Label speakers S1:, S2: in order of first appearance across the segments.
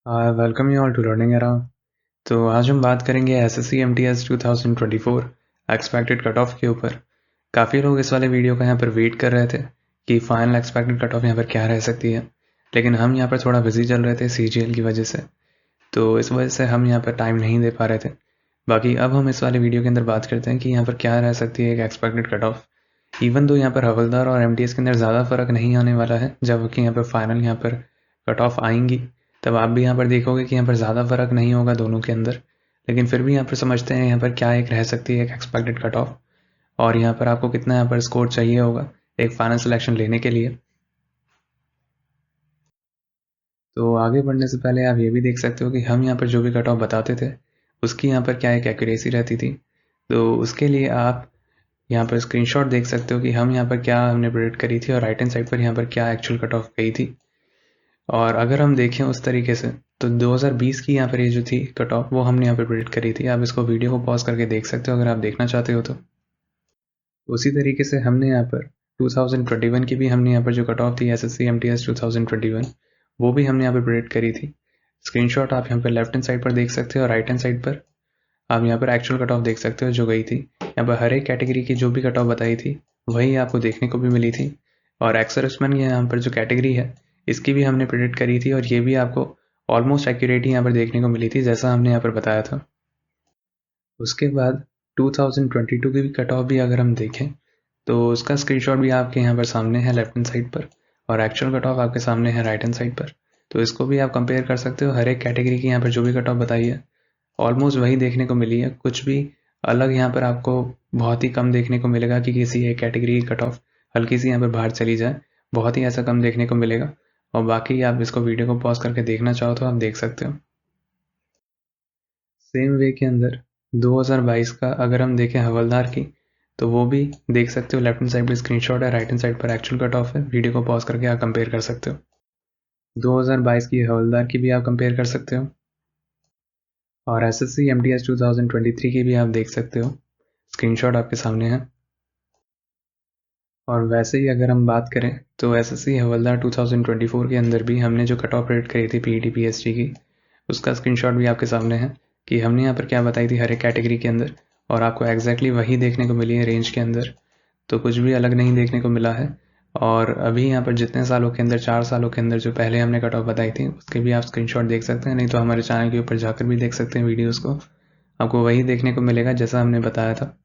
S1: Welcome you all to learning era. तो आज हम बात करेंगे SSC MTS 2024 expected cut off के ऊपर। काफ़ी लोग इस वाले वीडियो का यहाँ पर वेट कर रहे थे कि फाइनल एक्सपेक्टेड कट ऑफ यहाँ पर क्या रह सकती है, लेकिन हम यहाँ पर थोड़ा बिजी चल रहे थे सीजीएल की वजह से, तो इस वजह से हम यहाँ पर टाइम नहीं दे पा रहे थे। बाकी अब हम इस वाले वीडियो के अंदर बात करते हैं कि यहाँ पर क्या रह सकती है एक एक्सपेक्टेड कट ऑफ। इवन तो यहाँ पर हवलदार और एमटीएस के अंदर ज़्यादा फर्क नहीं आने वाला है, जबकि यहाँ पर फाइनल यहाँ पर कट ऑफ आएंगी तब आप भी यहाँ पर देखोगे कि यहाँ पर ज़्यादा फर्क नहीं होगा दोनों के अंदर। लेकिन फिर भी यहाँ पर समझते हैं यहाँ पर क्या एक रह सकती है एक एक्सपेक्टेड कट ऑफ, और यहाँ पर आपको कितना यहाँ पर स्कोर चाहिए होगा एक फाइनल सिलेक्शन लेने के लिए। तो आगे बढ़ने से पहले आप ये भी देख सकते हो कि हम यहाँ पर जो भी कट ऑफ बताते थे उसकी यहाँ पर क्या एक एक्यूरेसी रहती थी। तो उसके लिए आप यहाँ पर स्क्रीनशॉट देख सकते हो कि हम यहाँ पर क्या हमने प्रेडिक्ट करी थी और राइट हैंड साइड पर यहाँ पर क्या एक्चुअल कट ऑफ गई थी। और अगर हम देखें उस तरीके से तो 2020 की यहाँ पर ये जो थी कट ऑफ वो हमने यहाँ पर प्रेडिक्ट करी थी। आप इसको वीडियो को पॉज करके देख सकते हो अगर आप देखना चाहते हो तो। उसी तरीके से हमने यहाँ पर 2021 की भी हमने यहाँ पर जो कट ऑफ थी एसएससी एमटीएस 2021 वो भी हमने यहाँ पर प्रेडिक्ट करी थी। स्क्रीनशॉट आप यहाँ पर लेफ्ट हैंड साइड पर देख सकते हो और राइट हैंड साइड पर आप यहाँ पर एक्चुअल कट ऑफ देख सकते हो जो गई थी। यहाँ पर हर एक कैटेगरी की जो भी कट ऑफ बताई थी वही आपको देखने को भी मिली थी। और एक्सर्विसमैन की यहाँ पर जो कैटेगरी है इसकी भी हमने प्रेडिक्ट करी थी और ये भी आपको ऑलमोस्ट एक्यूरेट ही यहाँ पर देखने को मिली थी जैसा हमने यहाँ पर बताया था। उसके बाद 2022 की भी कट ऑफ भी अगर हम देखें तो उसका स्क्रीनशॉट भी आपके यहाँ पर सामने है लेफ्ट हैंड साइड पर और एक्चुअल कट ऑफ आपके सामने है राइट हैंड साइड पर। तो इसको भी आप कंपेयर कर सकते हो। हर एक कैटेगरी की यहाँ पर जो भी कट ऑफ बताई है ऑलमोस्ट वही देखने को मिली है। कुछ भी अलग यहाँ पर आपको बहुत ही कम देखने को मिलेगा कि किसी एक कैटेगरी की कट ऑफ हल्की सी यहाँ पर बाहर चली जाए, बहुत ही ऐसा कम देखने को मिलेगा। और बाकी आप इसको वीडियो को पॉज करके देखना चाहो तो आप देख सकते हो। सेम वे के अंदर 2022 का अगर हम देखें हवलदार की तो वो भी देख सकते हो। लेफ्ट हैंड साइड पर स्क्रीनशॉट है, राइट हैंड साइड पर एक्चुअल कट ऑफ है। वीडियो को पॉज करके आप कंपेयर कर सकते हो। 2022 की हवलदार की भी आप कंपेयर कर सकते हो और एसएससी एमटीएस 2023 की भी आप देख सकते हो। स्क्रीनशॉट आपके सामने है। और वैसे ही अगर हम बात करें तो एसएससी हवलदार 2024 के अंदर भी हमने जो कट ऑफ रेट करी थी पीईटी पीएसटी की उसका स्क्रीनशॉट भी आपके सामने है कि हमने यहाँ पर क्या बताई थी हर एक कैटेगरी के अंदर, और आपको एग्जैक्टली वही देखने को मिली है रेंज के अंदर। तो कुछ भी अलग नहीं देखने को मिला है। और अभी यहाँ पर जितने सालों के अंदर 4 सालों के अंदर जो पहले हमने कट ऑफ बताई थी उसके भी आप स्क्रीनशॉट देख सकते हैं, नहीं तो हमारे चैनल के ऊपर जाकर भी देख सकते हैं वीडियोज़ को। आपको वही देखने को मिलेगा जैसा हमने बताया था।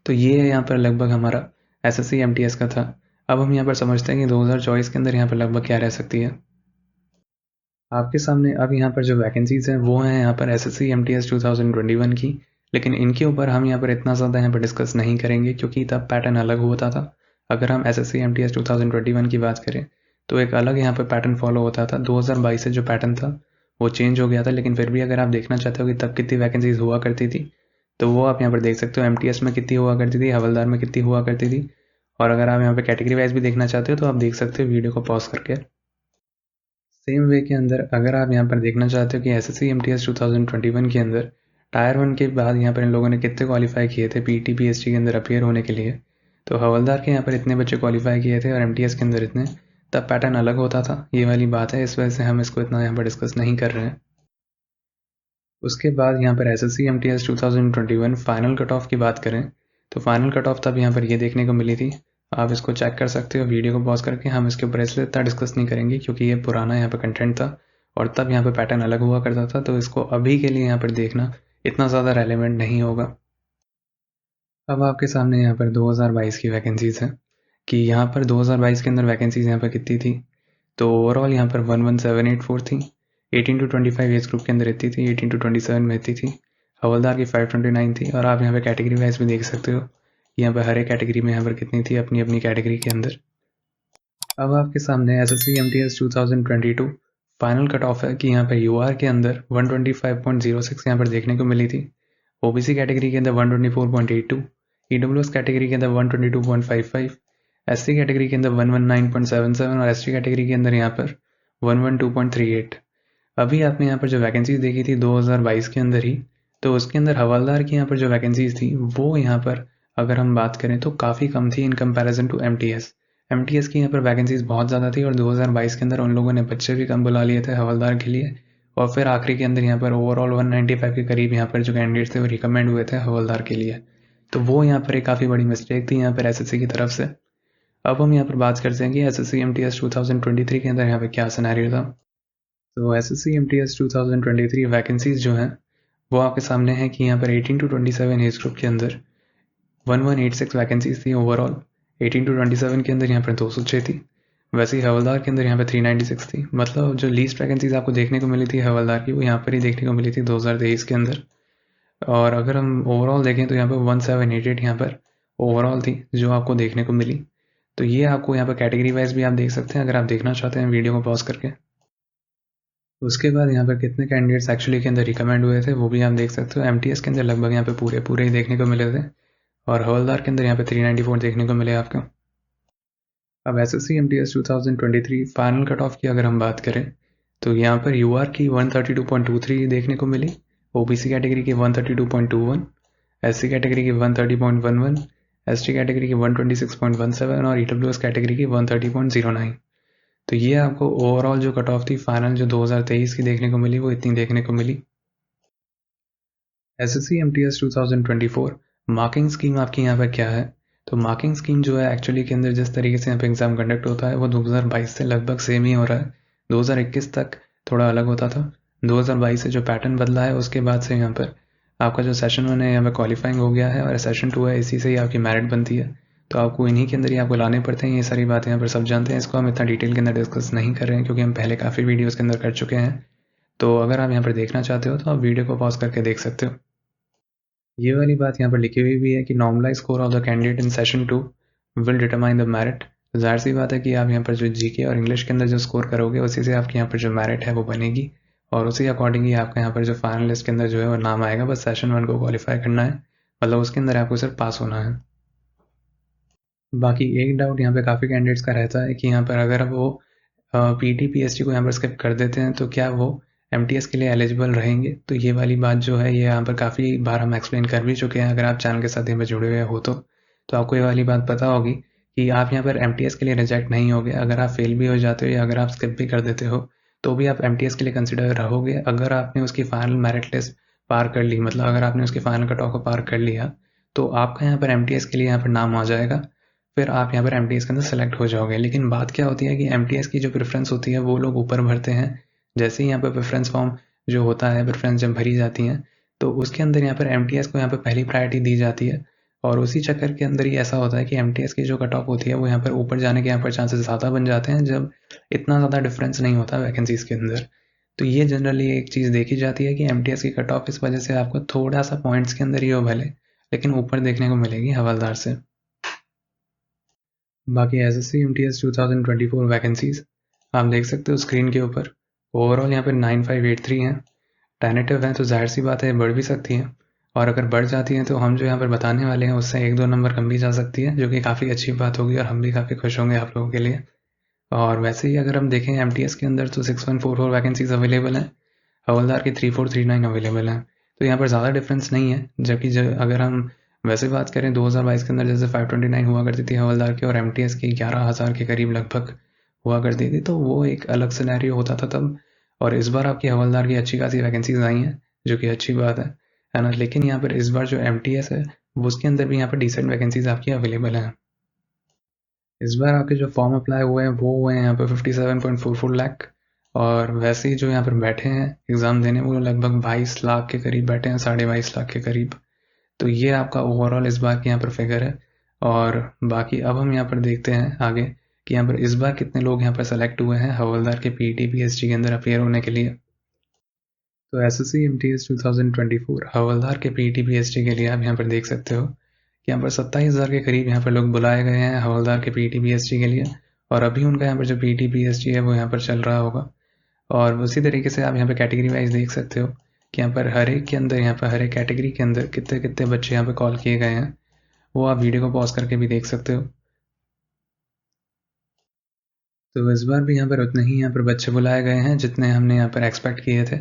S1: तो ये है यहाँ पर लगभग हमारा एसएससी एमटीएस का था। अब हम यहाँ पर समझते हैं कि 2024 के अंदर यहाँ पर लगभग क्या रह सकती है। आपके सामने अब यहाँ पर जो वैकेंसीज हैं वो हैं यहाँ पर एसएससी एमटीएस 2021 की, लेकिन इनके ऊपर हम यहाँ पर इतना ज़्यादा यहाँ पर डिस्कस नहीं करेंगे क्योंकि तब पैटर्न अलग होता था। अगर हम एसएससी एमटीएस 2021 की बात करें तो एक अलग यहाँ पर पैटर्न फॉलो होता था। 2022 से जो पैटर्न था वो चेंज हो गया था, लेकिन फिर भी अगर आप देखना चाहते हो कि तब कितनी वैकेंसीज हुआ करती थी तो वो आप यहाँ पर देख सकते हो। एमटीएस में कितनी हुआ करती थी, हवलदार में कितनी हुआ करती थी। और अगर आप यहाँ पर कैटेगरी वाइज भी देखना चाहते हो तो आप देख सकते हो वीडियो को पॉज करके। सेम वे के अंदर अगर आप यहाँ पर देखना चाहते हो कि एसएससी एमटीएस 2021 के अंदर टायर 1 के बाद यहाँ पर इन लोगों ने कितने क्वालिफाई किए थे पीटी पीएसटी के अंदर अपीयर होने के लिए, तो हवलदार के यहाँ पर इतने बच्चे क्वालिफाई किए थे और एमटीएस के अंदर इतने। तब पैटर्न अलग होता था, ये वाली बात है, इस वजह से हम इसको इतना यहाँ पर डिस्कस नहीं कर रहे हैं। उसके बाद यहाँ पर SSC MTS 2021 final cut off की बात करें तो फाइनल कट ऑफ तब यहाँ पर ये देखने को मिली थी। आप इसको चेक कर सकते हो वीडियो को पॉज करके। हम इसके ऊपर इसलिए इतना डिस्कस नहीं करेंगे क्योंकि ये पुराना यहाँ पर कंटेंट था और तब यहाँ पर पैटर्न अलग हुआ करता था, तो इसको अभी के लिए यहाँ पर देखना इतना ज़्यादा रेलिवेंट नहीं होगा। अब आपके सामने यहाँ पर 2022 की वैकेंसीज हैं कि यहाँ पर 2022 के अंदर वैकेंसीज यहाँ पर कितनी थी। तो ओवरऑल यहाँ पर 11784 थी। 18 to 25 एज ग्रुप के अंदर इतनी थी, 18 to 27 में इतनी थी। हवलदार की 529 थी। और आप यहाँ पे कैटेगरी वाइज भी देख सकते हो यहाँ पर हर एक कैटेगरी में यहाँ पर कितनी थी अपनी अपनी कैटेगरी के अंदर। अब आपके सामने SSC MTS 2022 final cut off है कि यहाँ पर यूआर के अंदर 125.06 यहाँ पर देखने को मिली थी। ओबीसी कैटेगरी के अंदर 124.82, ईडब्ल्यूएस कैटेगरी के अंदर 122.55, एससी कैटेगरी के अंदर 119.77 और एसटी कैटेगरी के अंदर यहाँ पर 112.38। अभी आपने यहाँ पर जो वैकेंसीज देखी थी 2022 के अंदर ही, तो उसके अंदर हवलदार की यहाँ पर जो वैकेंसीज थी वो यहाँ पर अगर हम बात करें तो काफ़ी कम थी in comparison to MTS. MTS की यहाँ पर वैकेंसीज बहुत ज़्यादा थी और 2022 के अंदर उन लोगों ने बच्चे भी कम बुला लिए थे हवलदार के लिए, और फिर आखिरी के अंदर यहाँ पर ओवरऑल 195 के करीब यहाँ पर जो कैंडिडेट्स थे वो रिकमेंड हुए थे हवलदार के लिए। तो वो यहाँ पर एक काफ़ी बड़ी मिस्टेक थी यहाँ पर एसएससी की तरफ से। अब हम यहाँ पर बात करते हैं कि एसएससी एमटीएस 2023 के अंदर यहाँ पर क्या सिनेरियो था। तो एसएससी एमटीएस 2023 वैकेंसीज जो हैं वो आपके सामने है कि यहाँ पर 18 to 27 एज ग्रुप के अंदर 1186 वैकेंसीज थी ओवरऑल। 18 to 27 के अंदर यहाँ पर 206 थी। वैसे ही हवलदार के अंदर यहाँ पर 396 थी। मतलब जो लीस्ट वैकेंसीज आपको देखने को मिली थी हवलदार की वो यहाँ पर ही देखने को मिली थी 2023 के अंदर। और अगर हम ओवरऑल देखें तो यहाँ पर 1788 यहाँ पर ओवरऑल थी जो आपको देखने को मिली। तो ये आपको यहाँ पर कैटेगरी वाइज भी आप देख सकते हैं अगर आप देखना चाहते हैं वीडियो को पॉज करके। उसके बाद यहाँ पर कितने कैंडिडेट्स एक्चुअली के अंदर रिकमेंड हुए थे वो भी आप देख सकते हो। एमटीएस के अंदर लगभग यहाँ पे पूरे ही देखने को मिले थे और हवलदार के अंदर यहाँ पे 394 देखने को मिले आपको। अब SSC MTS 2023 final cut off की अगर हम बात करें तो यहाँ पर यूआर की 132.23 देखने को मिली, ओबीसी कैटेगरी की 132.21, एससी कैटेगरी की 130.11, एसटी कैटेगरी की 126.17 और ईडब्ल्यूएस कैटेगरी की 130.09। तो ये आपको ओवरऑल जो कट ऑफ थी फाइनल जो 2023 की देखने को मिली वो इतनी देखने को मिली। एसएससी एमटीएस 2024 मार्किंग स्कीम आपकी यहाँ पर क्या है। तो मार्किंग स्कीम जो है एक्चुअली के अंदर जिस तरीके से यहाँ पे एग्जाम कंडक्ट होता है वो 2022 से लगभग सेम ही हो रहा है। 2021 तक थोड़ा अलग होता था। 2022 से जो पैटर्न बदला है उसके बाद से यहाँ पर आपका जो सेशन 1 है यहाँ पर क्वालिफाइंग हो गया है और सेशन 2 है इसी से ही आपकी मेरिट बनती है। तो आपको इन्हीं के अंदर ही आपको लाने पड़ते हैं। ये सारी बातें यहाँ पर सब जानते हैं, इसको हम इतना डिटेल के अंदर डिस्कस नहीं कर रहे हैं क्योंकि हम पहले काफ़ी वीडियोज़ के अंदर कर चुके हैं। तो अगर आप यहाँ पर देखना चाहते हो तो आप वीडियो को पॉज करके देख सकते हो। ये वाली बात यहाँ पर लिखी हुई भी है कि normalise score of the candidate in session 2 will determine the merit. जाहिर सी बात है कि आप यहाँ पर जो जीके और इंग्लिश के अंदर जो स्कोर करोगे उसी से आपके यहाँ पर जो मेरिट है वो बनेगी और उसी अकॉर्डिंगली आपका यहाँ पर जो फाइनल लिस्ट के अंदर जो है वो नाम आएगा। बस सेशन 1 को क्वालिफाई करना है, मतलब उसके अंदर आपको सिर्फ पास होना है। बाकी एक डाउट यहाँ पे काफ़ी कैंडिडेट्स का रहता है कि यहाँ पर अगर वो पीटी पीएसटी को यहाँ पर स्किप कर देते हैं तो क्या वो एमटीएस के लिए एलिजिबल रहेंगे। तो ये वाली बात जो है ये यहाँ पर काफ़ी बार हम एक्सप्लेन कर भी चुके हैं। अगर आप चैनल के साथ यहाँ पर जुड़े हुए हो तो आपको ये वाली बात पता होगी कि आप यहाँ पर एमटीएस के लिए रिजेक्ट नहीं होगे। अगर आप फेल भी हो जाते हो या अगर आप स्किप भी कर देते हो तो भी आप एमटीएस के लिए कंसिडर रहोगे अगर आपने उसकी फाइनल मेरिट लिस्ट पार कर ली। मतलब अगर आपने उसकी फाइनल कट ऑफ को पार कर लिया तो आपका यहाँ पर एमटीएस के लिए यहाँ पर नाम आ जाएगा, फिर आप यहाँ पर एमटीएस के अंदर सेलेक्ट हो जाओगे। लेकिन बात क्या होती है कि एमटीएस की जो प्रेफरेंस होती है वो लोग ऊपर भरते हैं। जैसे ही यहाँ पर प्रेफरेंस फॉर्म जो होता है, प्रेफरेंस जब भरी जाती हैं तो उसके अंदर यहाँ पर एमटीएस को यहाँ पर पहली प्रायोरिटी दी जाती है और उसी चक्कर के अंदर ही ऐसा होता है कि एमटीएस की जो कट ऑफ होती है वो यहाँ पर ऊपर जाने के यहाँ पर चांसेस ज़्यादा बन जाते हैं जब इतना ज़्यादा डिफरेंस नहीं होता वैकेंसीज़ के अंदर। तो ये जनरली एक चीज़ देखी जाती है कि एमटीएस की कट ऑफ इस वजह से आपको थोड़ा सा पॉइंट्स के अंदर ही हो भले, लेकिन ऊपर देखने को मिलेगी हवलदार से। बाकी एसएससी एमटीएस 2024 वैकेंसीज आप देख सकते हो स्क्रीन के ऊपर। ओवरऑल यहाँ पर 9583 हैं। टेनेटिव हैं तो जाहिर सी बात है बढ़ भी सकती हैं और अगर बढ़ जाती हैं तो हम जो यहाँ पर बताने वाले हैं उससे 1-2 नंबर कम भी जा सकती है, जो कि काफ़ी अच्छी बात होगी और हम भी काफ़ी खुश होंगे आप लोगों के लिए। और वैसे ही अगर हम देखें एमटीएस के अंदर तो 6144 वैकेंसीज अवेलेबल हैं, हवलदार की 3439 अवेलेबल हैं। तो यहाँ पर ज़्यादा डिफरेंस नहीं है। जबकि अगर हम वैसे बात करें 2022 के अंदर जैसे 529 हुआ करती थी हवलदार की और एमटीएस की 11,000 के करीब लगभग हुआ करती थी, तो वो एक अलग सिनेरियो होता था तब। और इस बार आपकी हवलदार की अच्छी खासी वैकेंसीज आई हैं जो कि अच्छी बात है ना। लेकिन यहाँ पर इस बार जो एमटीएस है वो उसके अंदर भी यहाँ पर डिसेंट वैकेंसीज आपकी अवेलेबल हैं। इस बार आपके जो फॉर्म अप्लाई हुए हैं वो हुए हैं यहाँ पर 57.44 लाख और वैसे ही जो यहाँ पर बैठे हैं एग्ज़ाम देने वो लगभग 22 लाख के करीब बैठे हैं, 22.5 लाख के करीब। तो ये आपका ओवरऑल इस बार की यहाँ पर फिगर है। और बाकी अब हम यहाँ पर देखते हैं आगे कि यहाँ पर इस बार कितने लोग यहाँ पर सेलेक्ट हुए हैं हवलदार के पीटी पीएसटी के अंदर अपेयर होने के लिए। तो एसएससी एमटीएस 2024 हवलदार के पीटी पीएसटी के लिए आप यहाँ पर देख सकते हो कि यहाँ पर 27,000 के करीब यहाँ पर लोग बुलाए गए हैं हवलदार के पीटी पीएसटी के लिए और अभी उनका यहाँ पर जो पीटी पीएसटी है वो यहाँ पर चल रहा होगा। और उसी तरीके से आप यहाँ पर कैटेगरी वाइज देख सकते हो कि यहाँ पर हर एक के अंदर यहाँ पर हर एक कैटेगरी के अंदर कितने कितने बच्चे यहाँ पर कॉल किए गए हैं, वो आप वीडियो को पॉज करके भी देख सकते हो। तो इस बार भी यहाँ पर उतने ही यहाँ पर बच्चे बुलाए गए हैं जितने हमने यहाँ पर एक्सपेक्ट किए थे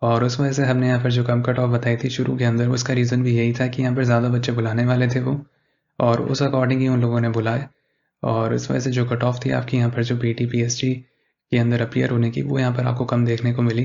S1: और उस वजह से हमने यहाँ पर जो कम कट ऑफ बताई थी शुरू के अंदर उसका रीज़न भी यही था कि यहाँ पर ज़्यादा बच्चे बुलाने वाले थे वो और उस अकॉर्डिंग ही उन लोगों ने बुलाए और इस वजह से जो कट ऑफ थी आपकी यहाँ पर जो पीटी पीएसटी के अंदर अपीयर होने की वो यहाँ पर आपको कम देखने को मिली।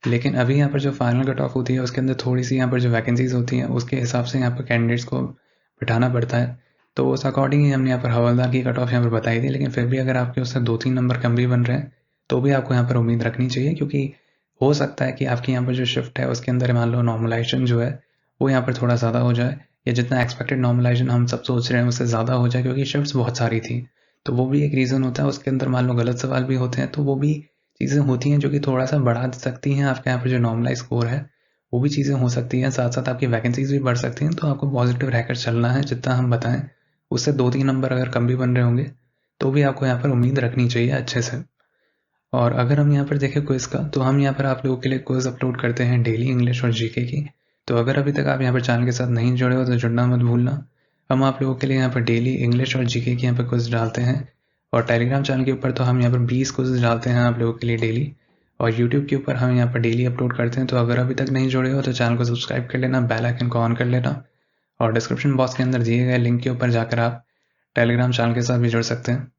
S1: लेकिन अभी यहाँ पर जो फाइनल कट ऑफ होती है उसके अंदर थोड़ी सी यहाँ पर जो वैकेंसीज होती हैं उसके हिसाब से यहाँ पर कैंडिडेट्स को बिठाना पड़ता है। तो उस अकॉर्डिंग ही हमने यहाँ पर हवलदार की कट ऑफ यहाँ पर बताई थी। लेकिन फिर भी अगर आपके उससे 2-3 नंबर कम भी बन रहे हैं तो भी आपको यहाँ पर उम्मीद रखनी चाहिए, क्योंकि हो सकता है कि आपकी यहाँ पर जो शिफ्ट है उसके अंदर मान लो नॉर्मलाइजेशन जो है वो यहाँ पर थोड़ा ज़्यादा हो जाए, या जितना एक्सपेक्टेड नॉर्मलाइजेशन हम सब सोच रहे हैं उससे ज़्यादा हो जाए, क्योंकि शिफ्ट्स बहुत सारी थी। तो वो भी एक रीज़न होता है। उसके अंदर मान लो गलत सवाल भी होते हैं, तो वो भी चीज़ें होती हैं जो कि थोड़ा सा बढ़ा सकती हैं आपके यहाँ पर जो नॉर्मलाइज स्कोर है। वो भी चीज़ें हो सकती हैं, साथ साथ आपकी वैकेंसीज भी बढ़ सकती हैं। तो आपको पॉजिटिव रहकर चलना है, जितना हम बताएं उससे 2-3 नंबर अगर कम भी बन रहे होंगे तो भी आपको यहाँ पर उम्मीद रखनी चाहिए अच्छे से। और अगर हम यहाँ पर देखें क्विज़ का, तो हम यहाँ पर आप लोगों के लिए क्विज़ अपलोड करते हैं डेली इंग्लिश और जीके की। तो अगर अभी तक आप यहाँ पर चैनल के साथ नहीं जुड़े हो तो जुड़ना मत भूलना। हम आप लोगों के लिए यहाँ पर डेली इंग्लिश और जीके की यहाँ पर क्विज़ डालते हैं। और टेलीग्राम चैनल के ऊपर तो हम यहाँ पर 20 क्विज़ डालते हैं आप लोगों के लिए डेली। और यूट्यूब के ऊपर हम यहाँ पर डेली अपलोड करते हैं। तो अगर अभी तक नहीं जुड़े हो तो चैनल को सब्सक्राइब कर लेना, बेल आइकन को ऑन कर लेना, और डिस्क्रिप्शन बॉक्स के अंदर दिए गए लिंक के ऊपर जाकर आप टेलीग्राम चैनल के साथ भी जुड़ सकते हैं।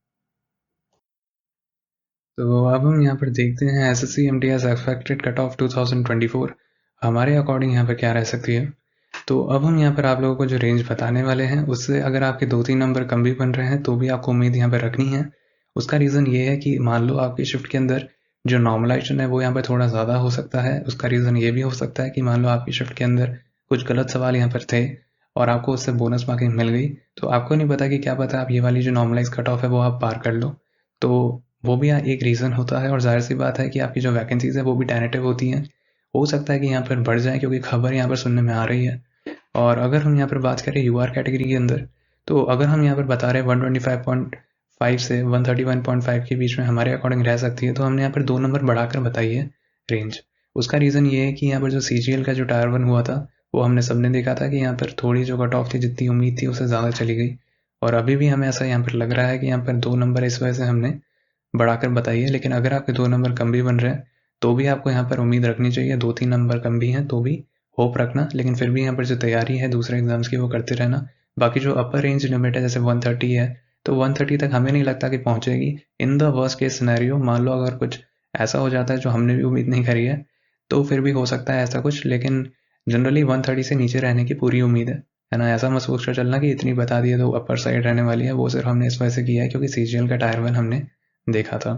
S1: तो अब हम यहाँ पर देखते हैं SSC MTS expected cut of 2024 हमारे अकॉर्डिंग यहाँ पर क्या रह सकती है। तो अब हम यहाँ पर आप लोगों को जो रेंज बताने वाले हैं उससे अगर आपके 2-3 नंबर कम भी बन रहे हैं तो भी आपको उम्मीद यहाँ पर रखनी है। उसका रीज़न ये है कि मान लो आपकी शिफ्ट के अंदर जो नॉर्मलाइजेशन है वो यहाँ पर थोड़ा ज़्यादा हो सकता है। उसका रीज़न ये भी हो सकता है कि मान लो आपकी शिफ्ट के अंदर कुछ गलत सवाल यहाँ पर थे और आपको उससे बोनस मार्किंग मिल गई, तो आपको नहीं पता कि क्या पता आप ये वाली जो नॉर्मलाइज कट ऑफ है वो आप पार कर लो। तो वो भी एक रीज़न होता है। और ज़ाहिर सी बात है कि आपकी जो वैकेंसीज़ है वो भी टेंटेटिव होती हैं। हो सकता है कि यहाँ पर बढ़ जाए, क्योंकि खबर यहाँ पर सुनने में आ रही है। और अगर हम यहाँ पर बात करें यूआर कैटेगरी के अंदर, तो अगर हम यहाँ पर बता रहे हैं 125.5 से 131.5 के बीच में हमारे अकॉर्डिंग रह सकती है, तो हमने यहाँ पर 2 नंबर बढ़ाकर बताई है रेंज। उसका रीज़न ये है कि यहाँ पर जो CGL का जो टायर 1 हुआ था वो हमने सबने देखा था कि यहाँ पर थोड़ी जो कट ऑफ थी, जितनी उम्मीद थी उससे ज़्यादा चली गई। और अभी भी हमें ऐसा यहाँ पर लग रहा है कि यहाँ पर 2 नंबर इस वजह से हमने बढ़ाकर बताइए। लेकिन अगर आपके 2 नंबर कम भी बन रहे हैं तो भी आपको यहाँ पर उम्मीद रखनी चाहिए। 2-3 नंबर कम भी हैं तो भी होप रखना, लेकिन फिर भी यहाँ पर जो तैयारी है दूसरे एग्जाम्स की वो करते रहना। बाकी जो अपर रेंज लिमिट है जैसे 130 है, तो 130 तक हमें नहीं लगता कि पहुँचेगी। In the worst case scenario मान लो अगर कुछ ऐसा हो जाता है जो हमने भी उम्मीद नहीं करी है तो फिर भी हो सकता है ऐसा कुछ, लेकिन जनरली 130 से नीचे रहने की पूरी उम्मीद है ना। ऐसा मत सोच कर चलना कि इतनी बता दिए तो अपर साइड रहने वाली है। वो सिर्फ हमने इस वजह से किया है क्योंकि CGL का टायर 1 हमने देखा था।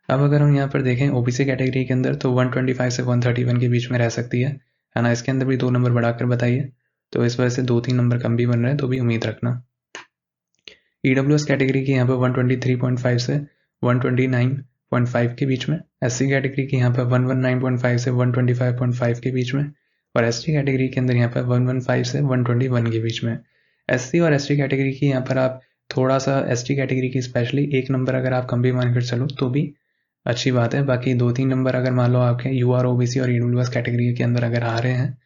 S1: अब अगर हम यहाँ पर देखें OBC कैटेगरी के अंदर, तो 125 से 131 के बीच में रह सकती है ना। इसके अंदर भी 2 नंबर बढ़ाकर बताइए, तो इस वजह से 2-3 नंबर कम भी बन रहे हैं तो भी उम्मीद रखना। EWS कैटेगरी की यहाँ पर 123.5 से 129.5 के बीच में, SC कैटेगरी की यहाँ पर 119.5 से 125.5 के बीच में, और ST कैटेगरी के अंदर यहाँ पर 115 से 121 के बीच में। SC और ST कैटेगरी की यहाँ पर आप थोड़ा सा ST कैटेगरी की स्पेशली 1 नंबर अगर आप कम भी मानकर चलो तो भी अच्छी बात है। बाकी 2-3 नंबर अगर मान लो आपके UR OBC और EWS कैटेगरी के अंदर अगर आ रहे हैं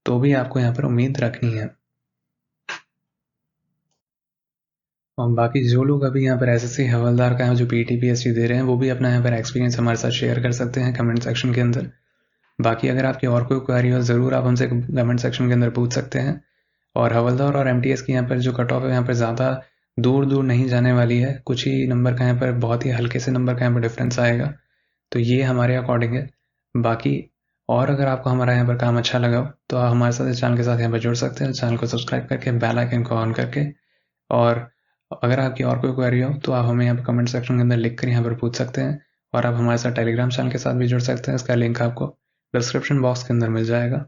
S1: तो भी आपको यहाँ पर उम्मीद रखनी है। और बाकी जो लोग अभी यहाँ पर SSC हवलदार का जो PET PST दे रहे हैं वो भी अपना यहाँ पर एक्सपीरियंस हमारे साथ शेयर कर सकते हैं कमेंट सेक्शन के अंदर। बाकी अगर आपकी और कोई क्वेरी हो ज़रूर आप हमसे कमेंट सेक्शन के अंदर पूछ सकते हैं। और हवलदार और MTS की यहाँ पर जो कट ऑफ है यहाँ पर ज़्यादा दूर दूर नहीं जाने वाली है। कुछ ही नंबर का यहाँ पर बहुत ही हल्के से नंबर का यहाँ पर डिफरेंस आएगा, तो ये हमारे अकॉर्डिंग है। बाकी और अगर आपको हमारा यहाँ पर काम अच्छा लगा तो आप हमारे साथ इस चैनल के साथ यहाँ पर जुड़ सकते हैं, चैनल को सब्सक्राइब करके बेल आइकन को ऑन करके। और अगर आपकी और कोई क्वेरी हो तो आप हमें यहाँ पर कमेंट सेक्शन के अंदर लिख कर यहाँ पर पूछ सकते हैं। और आप हमारे साथ टेलीग्राम चैनल के साथ भी जुड़ सकते हैं, इसका लिंक आपको डिस्क्रिप्शन बॉक्स के अंदर मिल जाएगा।